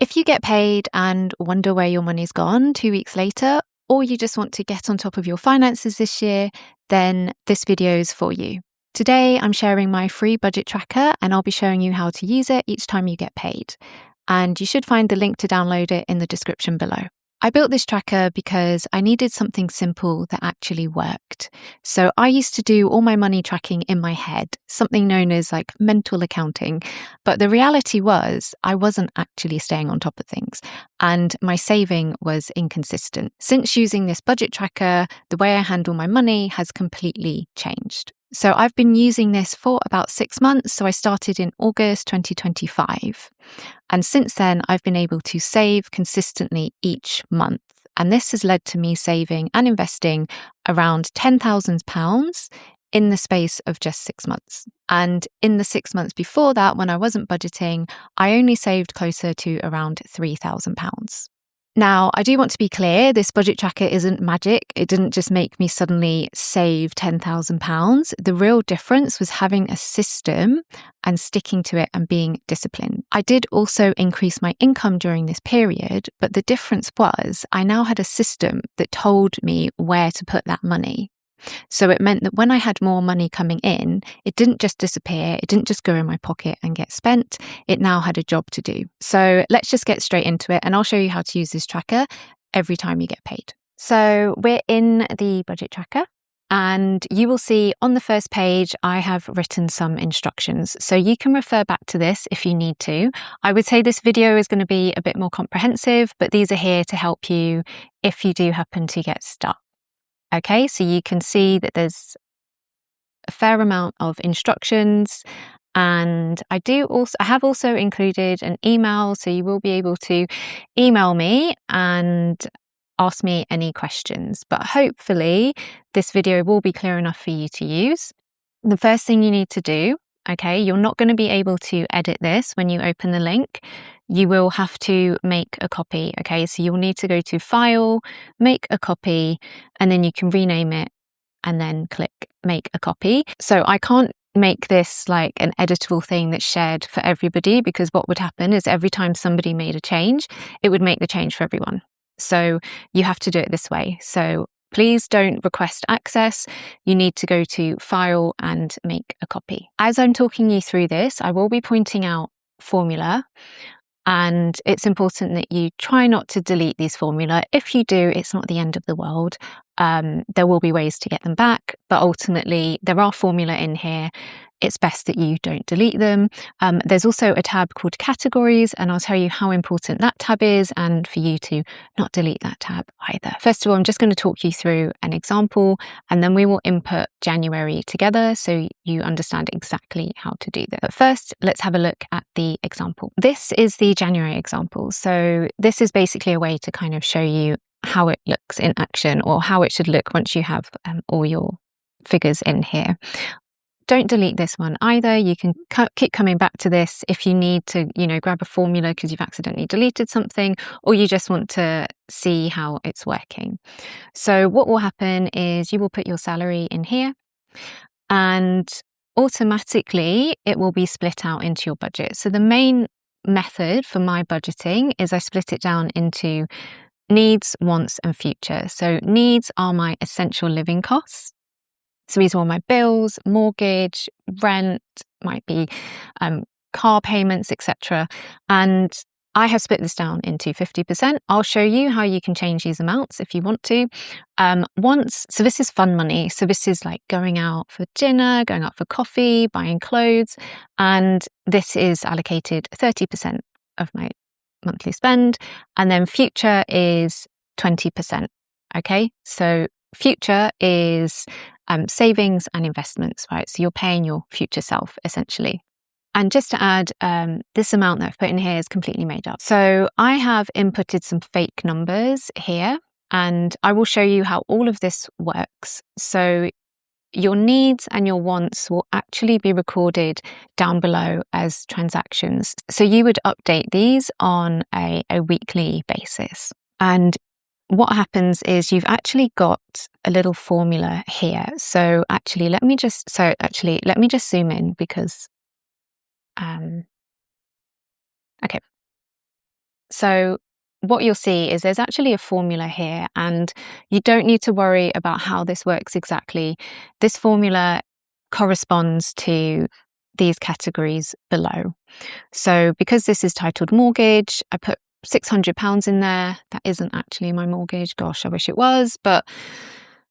If you get paid and wonder where your money's gone 2 weeks later, or you just want to get on top of your finances this year, then this video is for you. Today, I'm sharing my free budget tracker and I'll be showing you how to use it each time you get paid. And you should find the link to download it in the description below. I built this tracker because I needed something simple that actually worked. So I used to do all my money tracking in my head, something known as like mental accounting. But the reality was I wasn't actually staying on top of things and my saving was inconsistent. Since using this budget tracker, the way I handle my money has completely changed. So I've been using this for about 6 months. So I started in August 2025. And since then, I've been able to save consistently each month. And this has led to me saving and investing around £10,000 in the space of just 6 months. And in the 6 months before that, when I wasn't budgeting, I only saved closer to around £3,000. Now, I do want to be clear, this budget tracker isn't magic. It didn't just make me suddenly save £10,000. The real difference was having a system and sticking to it and being disciplined. I did also increase my income during this period, but the difference was I now had a system that told me where to put that money. So it meant that when I had more money coming in, it didn't just disappear. It didn't just go in my pocket and get spent. It now had a job to do. So let's just get straight into it and I'll show you how to use this tracker every time you get paid. So we're in the budget tracker and you will see on the first page, I have written some instructions. So you can refer back to this if you need to. I would say this video is going to be a bit more comprehensive, but these are here to help you if you do happen to get stuck. Okay, so you can see that there's a fair amount of instructions and I have also included an email, so you will be able to email me and ask me any questions, but hopefully this video will be clear enough for you to use. The first thing you need to do, okay, you're not going to be able to edit this when you open the link. You will have to make a copy, okay? So you'll need to go to File, Make a Copy, and then you can rename it and then click Make a Copy. So I can't make this like an editable thing that's shared for everybody because what would happen is every time somebody made a change, it would make the change for everyone. So you have to do it this way. So please don't request access. You need to go to File and Make a Copy. As I'm talking you through this, I will be pointing out formula. And it's important that you try not to delete these formula. If you do, it's not the end of the world. There will be ways to get them back, but ultimately there are formula in here. It's best that you don't delete them. There's also a tab called categories, and I'll tell you how important that tab is and for you to not delete that tab either. First of all, I'm just going to talk you through an example and then we will input January together so you understand exactly how to do that. But first, let's have a look at the example. This is the January example. So this is basically a way to kind of show you how it looks in action or how it should look once you have all your figures in here. Don't delete this one either. You can keep coming back to this if you need to, grab a formula because you've accidentally deleted something or you just want to see how it's working. So what will happen is you will put your salary in here and automatically it will be split out into your budget. So the main method for my budgeting is I split it down into needs, wants, and future. So needs are my essential living costs. So these are all my bills, mortgage, rent, might be car payments, etc. And I have split this down into 50%. I'll show you how you can change these amounts if you want to. Wants, so this is fun money. So this is like going out for dinner, going out for coffee, buying clothes. And this is allocated 30% of my monthly spend. And then future is 20%. Okay, so future is savings and investments, right? So you're paying your future self essentially. And just to add, this amount that I've put in here is completely made up. So I have inputted some fake numbers here and I will show you how all of this works. So your needs and your wants will actually be recorded down below as transactions. So you would update these on a weekly basis. And what happens is you've actually got a little formula here. So actually, let me just zoom in because, okay. So what you'll see is there's actually a formula here, and you don't need to worry about how this works exactly. This formula corresponds to these categories below. So because this is titled mortgage, I put £600 in there. That isn't actually my mortgage. Gosh, I wish it was, but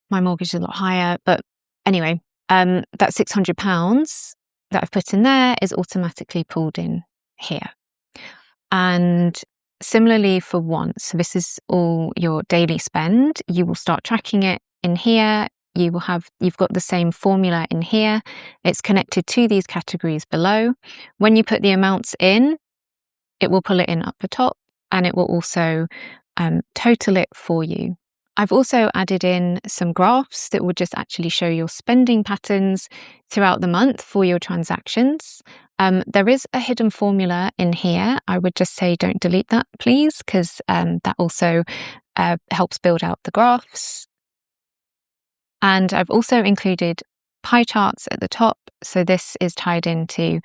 my mortgage is a lot higher. But anyway, that £600 that I've put in there is automatically pulled in here. And similarly for wants, so this is all your daily spend. You will start tracking it in here. You've got the same formula in here. It's connected to these categories below. When you put the amounts in, it will pull it in up the top, and it will also total it for you. I've also added in some graphs that will just actually show your spending patterns throughout the month for your transactions. There is a hidden formula in here. I would just say don't delete that, please, because that also helps build out the graphs. And I've also included pie charts at the top. So this is tied into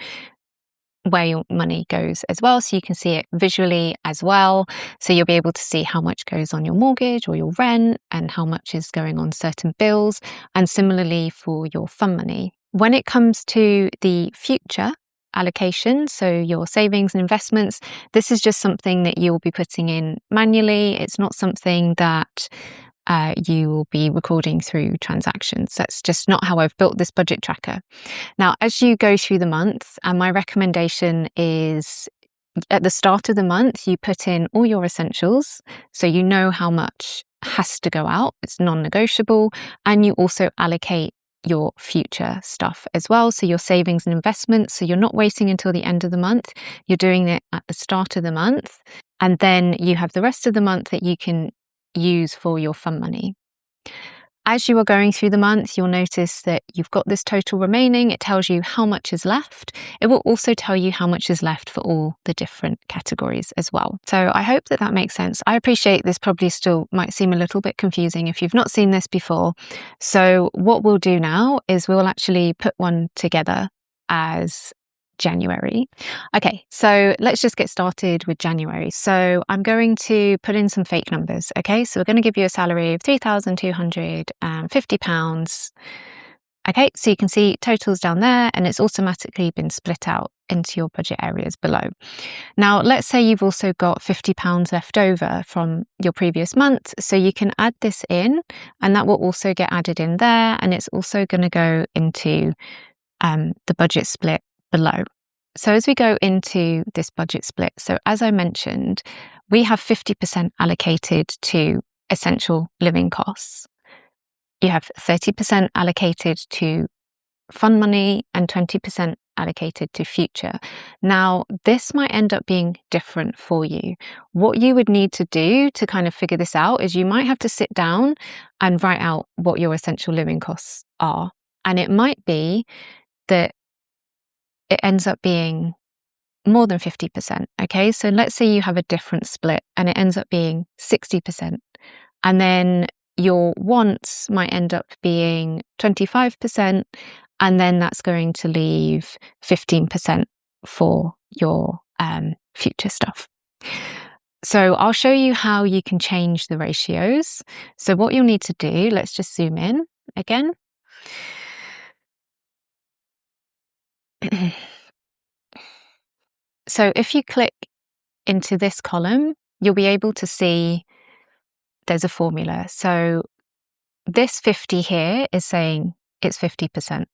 where your money goes as well. So you can see it visually as well. So you'll be able to see how much goes on your mortgage or your rent and how much is going on certain bills. And similarly for your fund money. When it comes to the future allocation, so your savings and investments, this is just something that you'll be putting in manually. It's not something that you will be recording through transactions. That's just not how I've built this budget tracker. Now, as you go through the month, and my recommendation is at the start of the month, you put in all your essentials, so you know how much has to go out. It's non-negotiable, and you also allocate your future stuff as well, so your savings and investments. So you're not waiting until the end of the month. You're doing it at the start of the month, and then you have the rest of the month that you can use for your fund money. As you are going through the month, you'll notice that you've got this total remaining. It tells you how much is left. It will also tell you how much is left for all the different categories as well. So I hope that that makes sense. I appreciate this probably still might seem a little bit confusing if you've not seen this before. So what we'll do now is we'll actually put one together as January. Okay, so let's just get started with January. So I'm going to put in some fake numbers. Okay, so we're going to give you a salary of £3,250. Okay, so you can see totals down there, and it's automatically been split out into your budget areas below. Now, let's say you've also got £50 left over from your previous month. So you can add this in, and that will also get added in there. And it's also going to go into the budget split below. So as we go into this budget split, so as I mentioned, we have 50% allocated to essential living costs. You have 30% allocated to fund money and 20% allocated to future. Now, this might end up being different for you. What you would need to do to kind of figure this out is you might have to sit down and write out what your essential living costs are. And it might be that it ends up being more than 50%. Okay, so let's say you have a different split and it ends up being 60%. And then your wants might end up being 25%. And then that's going to leave 15% for your future stuff. So I'll show you how you can change the ratios. So what you'll need to do, let's just zoom in again. So if you click into this column, you'll be able to see there's a formula. So this 50 here is saying it's 50%.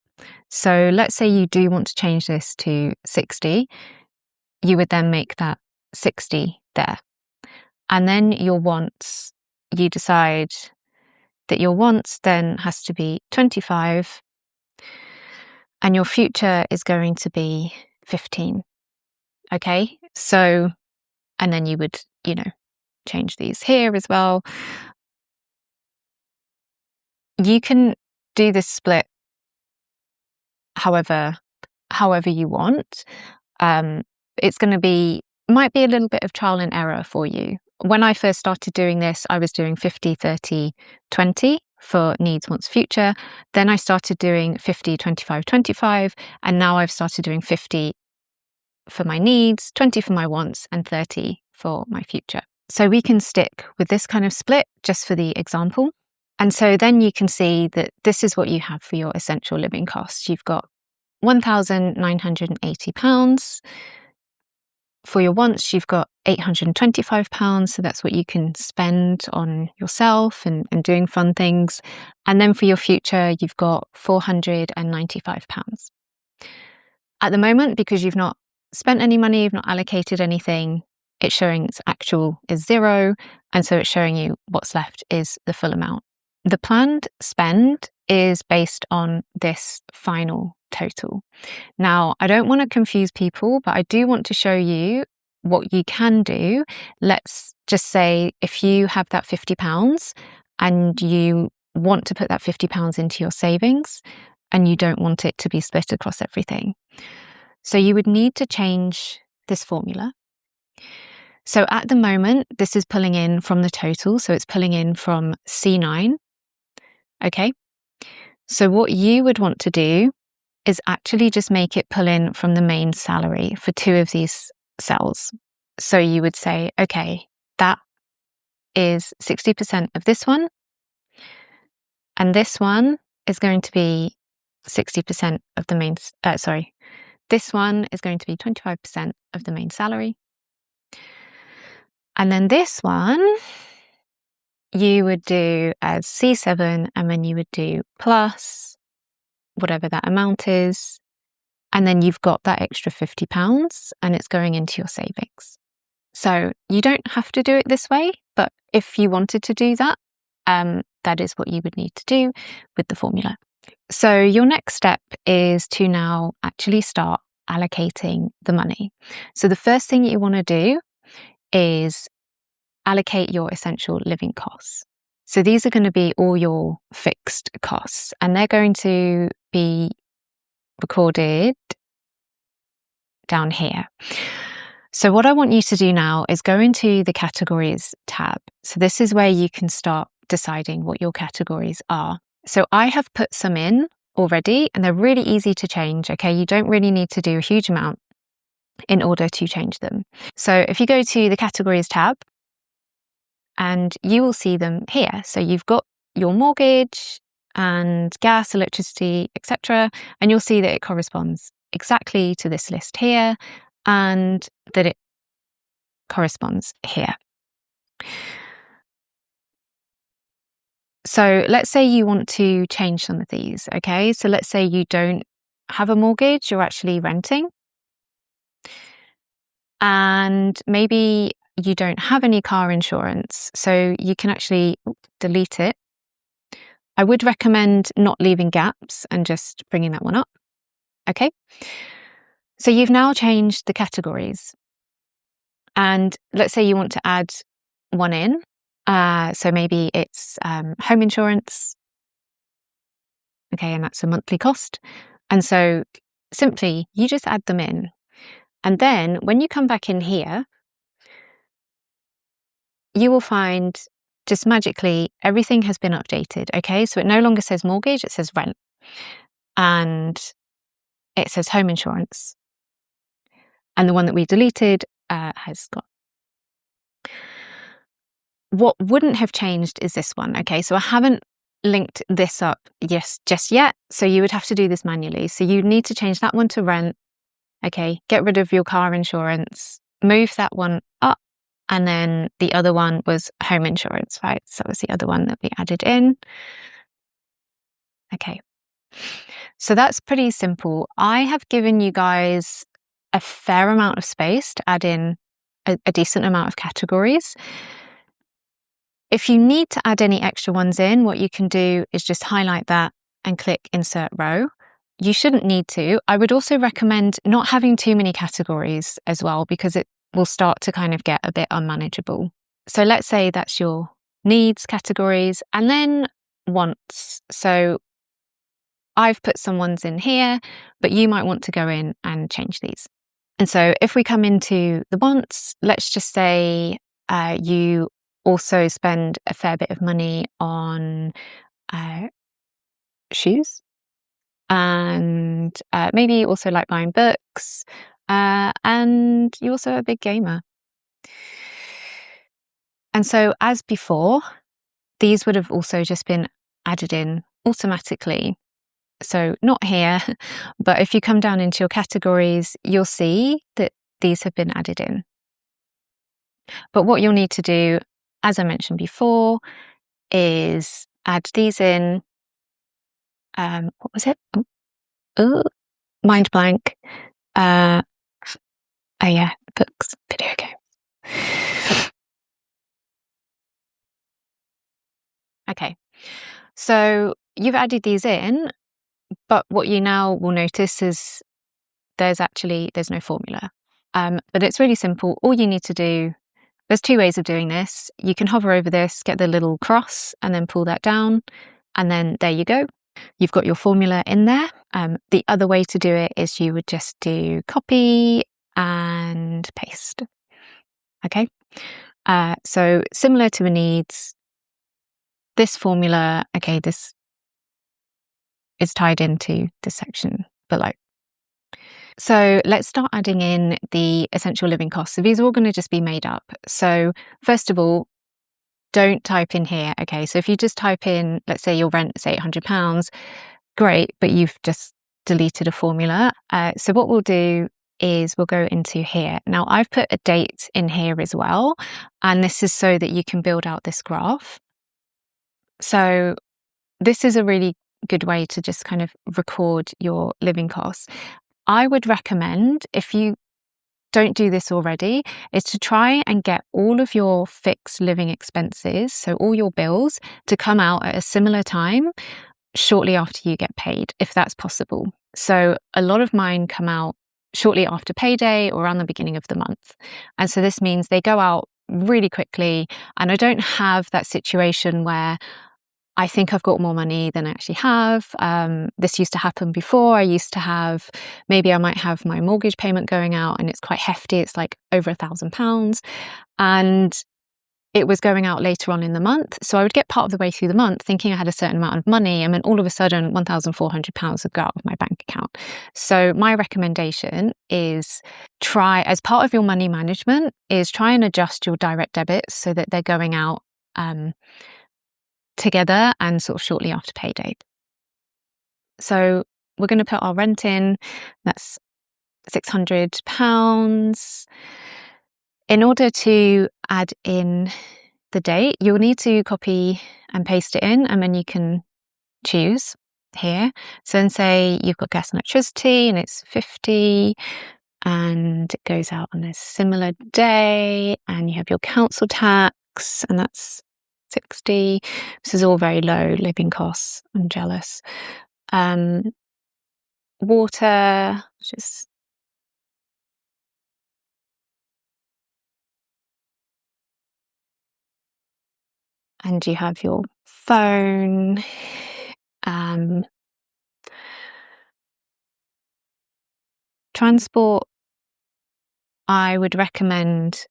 So let's say you do want to change this to 60, you would then make that 60 there. And then your wants, you decide that your wants then has to be 25 and your future is going to be 15. Okay, so, and then you would, change these here as well. You can do this split however you want. It's going to might be a little bit of trial and error for you. When I first started doing this, I was doing 50, 30, 20 for needs, wants, future. Then I started doing 50, 25, 25. And now I've started doing 50 for my needs, 20 for my wants, and 30 for my future. So we can stick with this kind of split just for the example. And so then you can see that this is what you have for your essential living costs. You've got £1,980. For your wants, you've got £825. So that's what you can spend on yourself and doing fun things. And then for your future, you've got £495. At the moment, because you've not spent any money, you've not allocated anything, it's showing its actual is 0. And so it's showing you what's left is the full amount. The planned spend is based on this final total. Now, I don't want to confuse people, but I do want to show you what you can do. Let's just say if you have that £50 and you want to put that £50 into your savings and you don't want it to be split across everything. So you would need to change this formula. So at the moment, this is pulling in from the total. So it's pulling in from C9. Okay. So what you would want to do is actually just make it pull in from the main salary for 2 of these cells. So you would say, okay, that is 60% of this one. And this one is going to be 60% of the main, this one is going to be 25% of the main salary. And then this one, you would do as C7, and then you would do plus whatever that amount is. And then you've got that extra £50 and it's going into your savings. So you don't have to do it this way, but if you wanted to do that, that is what you would need to do with the formula. So your next step is to now actually start allocating the money. So the first thing you want to do is allocate your essential living costs. So these are going to be all your fixed costs, and they're going to be recorded down here. So what I want you to do now is go into the categories tab. So this is where you can start deciding what your categories are. So I have put some in already, and they're really easy to change. Okay, you don't really need to do a huge amount in order to change them. So if you go to the categories tab, and you will see them here. So you've got your mortgage and gas, electricity, etc. And you'll see that it corresponds exactly to this list here and that it corresponds here. So let's say you want to change some of these, okay? So let's say you don't have a mortgage, you're actually renting. And maybe you don't have any car insurance, so you can actually delete it. I would recommend not leaving gaps and just bringing that one up. Okay. So you've now changed the categories. And let's say you want to add one in. So maybe it's home insurance. Okay, and that's a monthly cost. And so simply you just add them in. And then when you come back in here, you will find just magically everything has been updated. Okay, so it no longer says mortgage, it says rent. And it says home insurance. And the one that we deleted has gone. What wouldn't have changed is this one. Okay, so I haven't linked this up just yet. So you would have to do this manually. So you need to change that one to rent. Okay, get rid of your car insurance, move that one up. And then the other one was home insurance, right? So that was the other one that we added in. Okay. So that's pretty simple. I have given you guys a fair amount of space to add in a decent amount of categories. If you need to add any extra ones in, what you can do is just highlight that and click Insert Row. You shouldn't need to. I would also recommend not having too many categories as well, because it will start to kind of get a bit unmanageable. So let's say that's your needs categories and then wants. So I've put some ones in here, but you might want to go in and change these. And so if we come into the wants, let's just say you also spend a fair bit of money on shoes, and maybe you also like buying books, and you're also a big gamer. And so as before, these would have also just been added in automatically. So not here, but if you come down into your categories, you'll see that these have been added in. But what you'll need to do, as I mentioned before, is add these in. What was it? Oh, mind blank. Oh yeah, books, video games. Okay, so you've added these in, but what you now will notice is there's no formula. But it's really simple. All you need to do, there's two ways of doing this. You can hover over this, get the little cross, and then pull that down, and then there you go. You've got your formula in there. The other way to do it is you would just do copy and paste. Okay, so similar to the needs, this formula, okay, this is tied into this section below. So let's start adding in the essential living costs. So these are all going to just be made up. So first of all, don't type in here. Okay, so if you just type in, let's say your rent is £800, great, but you've just deleted a formula. So what we'll do is we'll go into here. Now I've put a date in here as well, and this is so that you can build out this graph. So this is a really good way to just kind of record your living costs. I would recommend, if you don't do this already, is to try and get all of your fixed living expenses, so all your bills, to come out at a similar time shortly after you get paid, if that's possible. So a lot of mine come out shortly after payday or around the beginning of the month. And so this means they go out really quickly, and I don't have that situation where I think I've got more money than I actually have. This used to happen before. Maybe I might have my mortgage payment going out and it's quite hefty. It's like over £1,000. And it was going out later on in the month. So I would get part of the way through the month thinking I had a certain amount of money, and then all of a sudden £1,400 would go out of my bank account. So my recommendation is try, as part of your money management, is try and adjust your direct debits so that they're going out together and sort of shortly after payday. So we're going to put our rent in. That's £600. In order to add in the date, you'll need to copy and paste it in, and then you can choose here. So then say you've got gas and electricity and it's 50 and it goes out on a similar day, and you have your council tax and that's 60. This is all very low living costs. I'm jealous. Water, just and you have your phone. Transport, I would recommend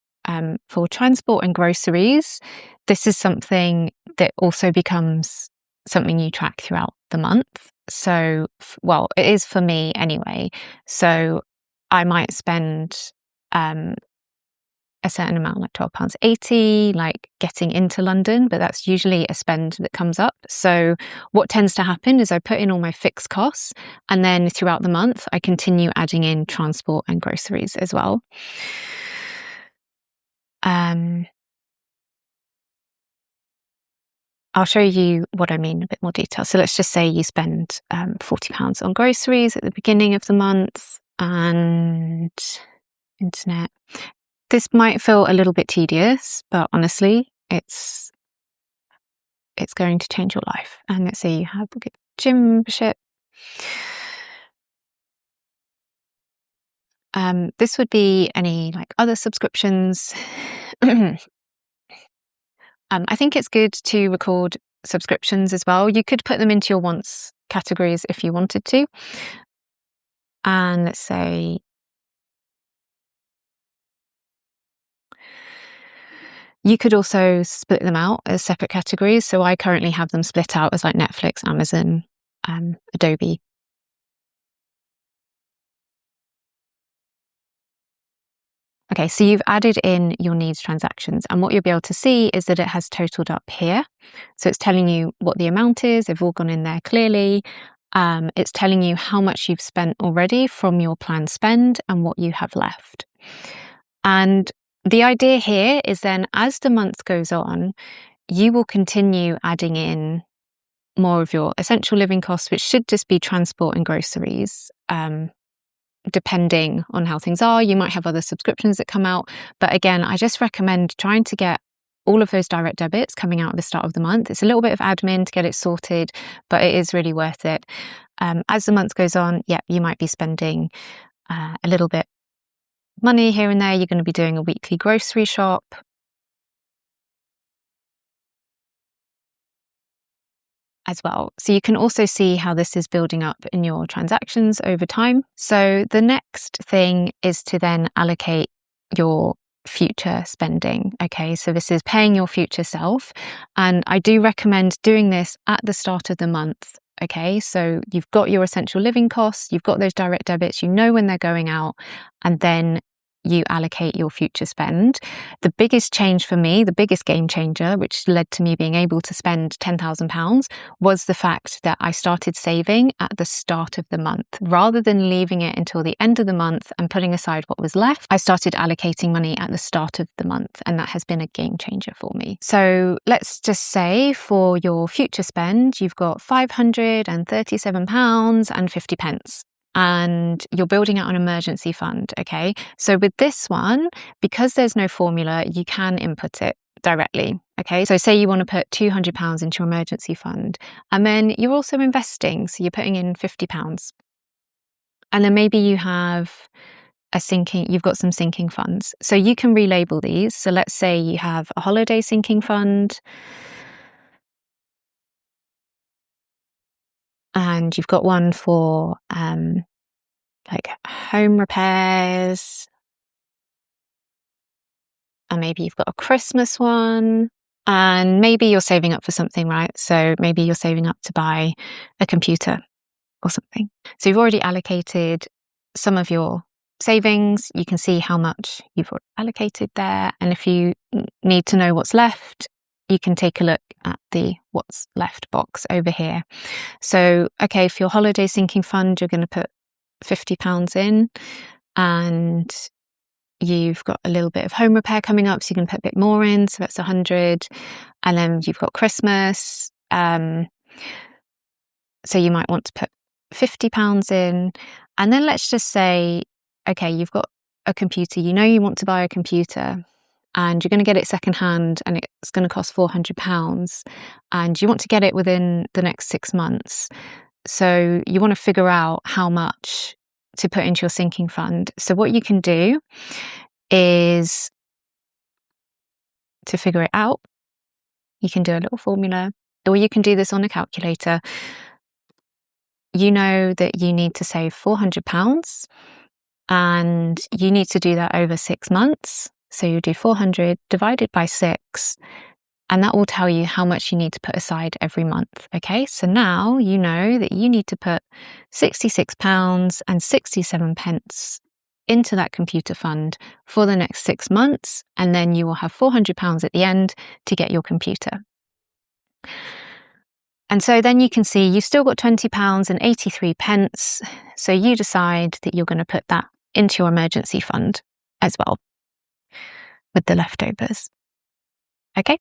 for transport and groceries. This is something that also becomes something you track throughout the month. So, well, it is for me anyway. So I might spend a certain amount, like £12.80, like getting into London, but that's usually a spend that comes up. So what tends to happen is I put in all my fixed costs, and then throughout the month, I continue adding in transport and groceries as well. I'll show you what I mean in a bit more detail. So let's just say you spend £40 on groceries at the beginning of the month and internet. This might feel a little bit tedious, but honestly, it's going to change your life. And let's say you have a gym membership. This would be any like other subscriptions. I think it's good to record subscriptions as well. You could put them into your wants categories if you wanted to. And let's say you could also split them out as separate categories. So I currently have them split out as like Netflix, Amazon, Adobe. Okay, so you've added in your needs transactions, and what you'll be able to see is that it has totaled up here. So it's telling you what the amount is. They've all gone in there clearly. It's telling you how much you've spent already from your planned spend and what you have left. And the idea here is then as the month goes on, you will continue adding in more of your essential living costs, which should just be transport and groceries. Depending on how things are, you might have other subscriptions that come out. But again, I just recommend trying to get all of those direct debits coming out at the start of the month. It's a little bit of admin to get it sorted, but it is really worth it. As the month goes on, you might be spending a little bit money here and there. You're going to be doing a weekly grocery shop. As well. So you can also see how this is building up in your transactions over time. So the next thing is to then allocate your future spending. Okay, so this is paying your future self. And I do recommend doing this at the start of the month. Okay, so you've got your essential living costs, you've got those direct debits, you know when they're going out, and then you allocate your future spend. The biggest change for me, the biggest game changer, which led to me being able to spend £10,000, was the fact that I started saving at the start of the month. Rather than leaving it until the end of the month and putting aside what was left, I started allocating money at the start of the month, and that has been a game changer for me. So let's just say for your future spend, you've got £537.50. And you're building out an emergency fund, okay? So with this one, because there's no formula, you can input it directly, okay? So say you want to put £200 into your emergency fund, and then you're also investing, so you're putting in £50. And then maybe you have you've got some sinking funds. So you can relabel these. So let's say you have a holiday sinking fund, and you've got one for like home repairs, and maybe you've got a Christmas one, and maybe you're saving up for something, right? So maybe you're saving up to buy a computer or something. So you've already allocated some of your savings. You can see how much you've allocated there. And if you need to know what's left, you can take a look at the what's left box over here. So, okay, for your holiday sinking fund, you're going to put £50 in, and you've got a little bit of home repair coming up, so you can put a bit more in, so that's 100. And then you've got Christmas, so you might want to put £50 in. And then let's just say, okay, you've got a computer, you know you want to buy a computer, and you're going to get it secondhand, and it's going to cost £400, and you want to get it within the next 6 months. So you want to figure out how much to put into your sinking fund. So what you can do is, to figure it out, you can do a little formula, or you can do this on a calculator. You know that you need to save £400, and you need to do that over 6 months. So you do 400 divided by 6, and that will tell you how much you need to put aside every month. Okay, so now you know that you need to put £66.67 into that computer fund for the next 6 months, and then you will have £400 at the end to get your computer. And so then you can see you've still got £20.83. So you decide that you're going to put that into your emergency fund as well with the leftovers. Okay,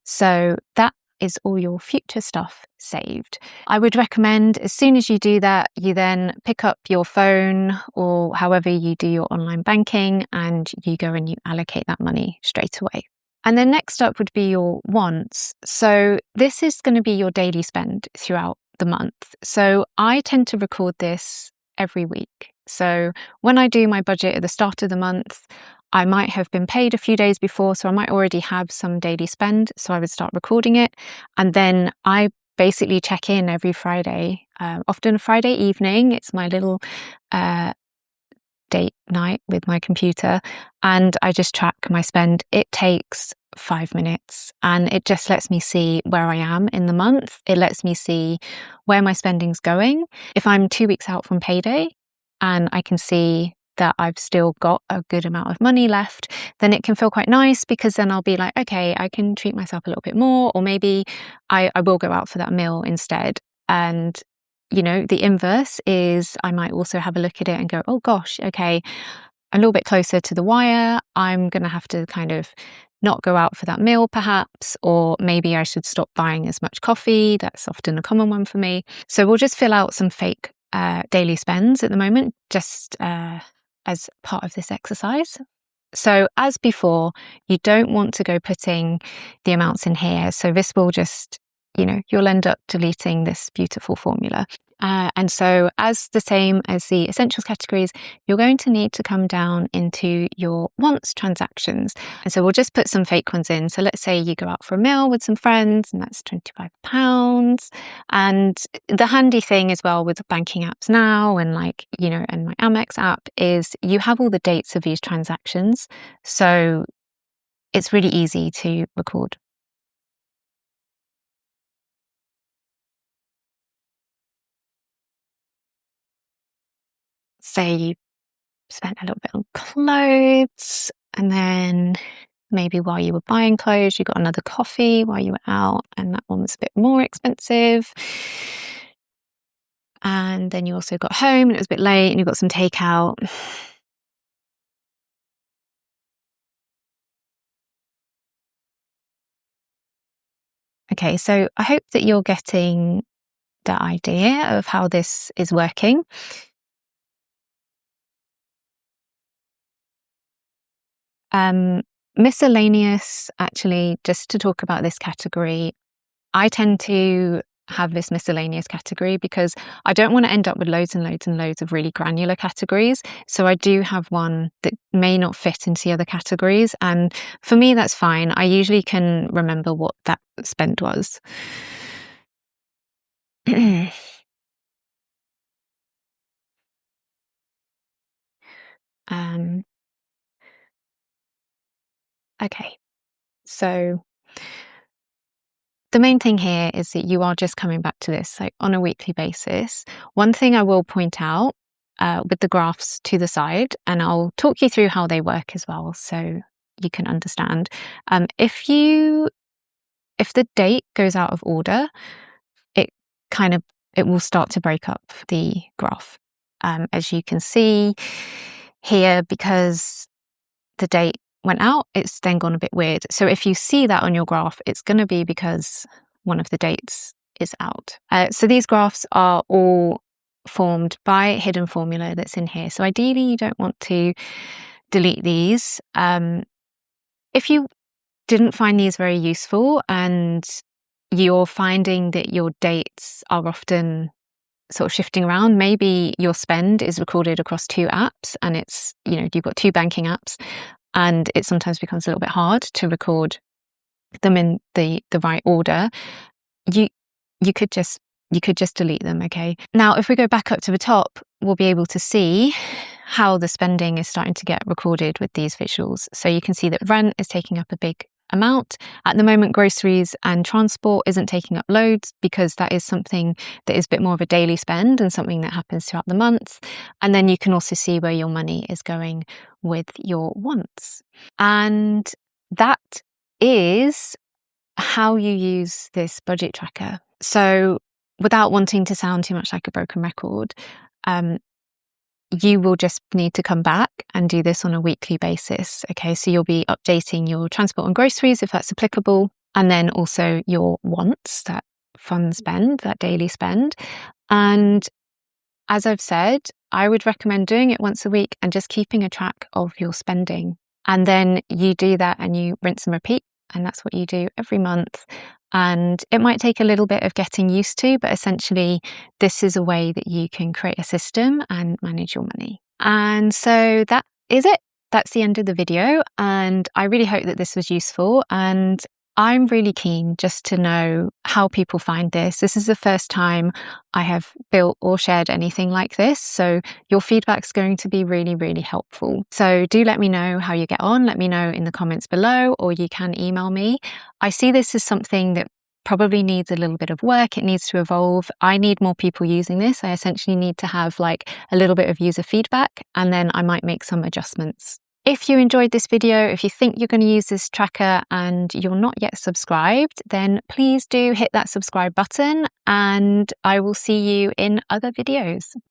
so that is all your future stuff saved. I would recommend as soon as you do that, you then pick up your phone or however you do your online banking, and you go and you allocate that money straight away. And then next up would be your wants. So this is going to be your daily spend throughout the month. So I tend to record this every week. So when I do my budget at the start of the month, I might have been paid a few days before, so I might already have some daily spend. So I would start recording it. And then I basically check in every Friday, often Friday evening. It's my little date night with my computer, and I just track my spend. It takes 5 minutes, and it just lets me see where I am in the month. It lets me see where my spending's going. If I'm 2 weeks out from payday, and I can see that I've still got a good amount of money left, then it can feel quite nice, because then I'll be like, okay, I can treat myself a little bit more, or maybe I will go out for that meal instead. And, the inverse is I might also have a look at it and go, oh gosh, okay, a little bit closer to the wire, I'm going to have to kind of not go out for that meal perhaps, or maybe I should stop buying as much coffee. That's often a common one for me. So we'll just fill out some fake daily spends at the moment, just as part of this exercise. So as before, you don't want to go putting the amounts in here. So this will just, you'll end up deleting this beautiful formula. And so as the same as the essentials categories, you're going to need to come down into your wants transactions. And so we'll just put some fake ones in. So let's say you go out for a meal with some friends, and that's £25. And the handy thing as well with banking apps now, and and my Amex app, is you have all the dates of these transactions. So it's really easy to record. Say you spent a little bit on clothes, and then maybe while you were buying clothes, you got another coffee while you were out, and that one was a bit more expensive. And then you also got home and it was a bit late and you got some takeout. Okay, so I hope that you're getting the idea of how this is working. Miscellaneous, actually, just to talk about this category, I tend to have this miscellaneous category because I don't want to end up with loads and loads and loads of really granular categories. So I do have one that may not fit into the other categories. And for me, that's fine. I usually can remember what that spend was. Okay, so the main thing here is that you are just coming back to this on a weekly basis. One thing I will point out with the graphs to the side, and I'll talk you through how they work as well so you can understand. If the date goes out of order, it will start to break up the graph. As you can see here, because the date went out, it's then gone a bit weird. So if you see that on your graph, it's going to be because one of the dates is out. So these graphs are all formed by a hidden formula that's in here. So ideally, you don't want to delete these. If you didn't find these very useful and you're finding that your dates are often sort of shifting around, maybe your spend is recorded across two apps and it's, you've got two banking apps, and it sometimes becomes a little bit hard to record them in the right order, you could just delete them. Okay. Now, if we go back up to the top, we'll be able to see how the spending is starting to get recorded with these visuals. So you can see that rent is taking up a big amount. At the moment, groceries and transport isn't taking up loads because that is something that is a bit more of a daily spend and something that happens throughout the month. And then you can also see where your money is going with your wants. And that is how you use this budget tracker. So without wanting to sound too much like a broken record, you will just need to come back and do this on a weekly basis. Okay, so you'll be updating your transport and groceries if that's applicable, and then also your wants, that fun spend, that daily spend. And as I've said, I would recommend doing it once a week and just keeping a track of your spending. And then you do that and you rinse and repeat. And that's what you do every month. And it might take a little bit of getting used to, but essentially this is a way that you can create a system and manage your money. And so that is it. That's the end of the video. And I really hope that this was useful. And I'm really keen just to know how people find this. This is the first time I have built or shared anything like this. So your feedback is going to be really, really helpful. So do let me know how you get on. Let me know in the comments below, or you can email me. I see this as something that probably needs a little bit of work. It needs to evolve. I need more people using this. I essentially need to have like a little bit of user feedback, and then I might make some adjustments. If you enjoyed this video, if you think you're going to use this tracker and you're not yet subscribed, then please do hit that subscribe button, and I will see you in other videos.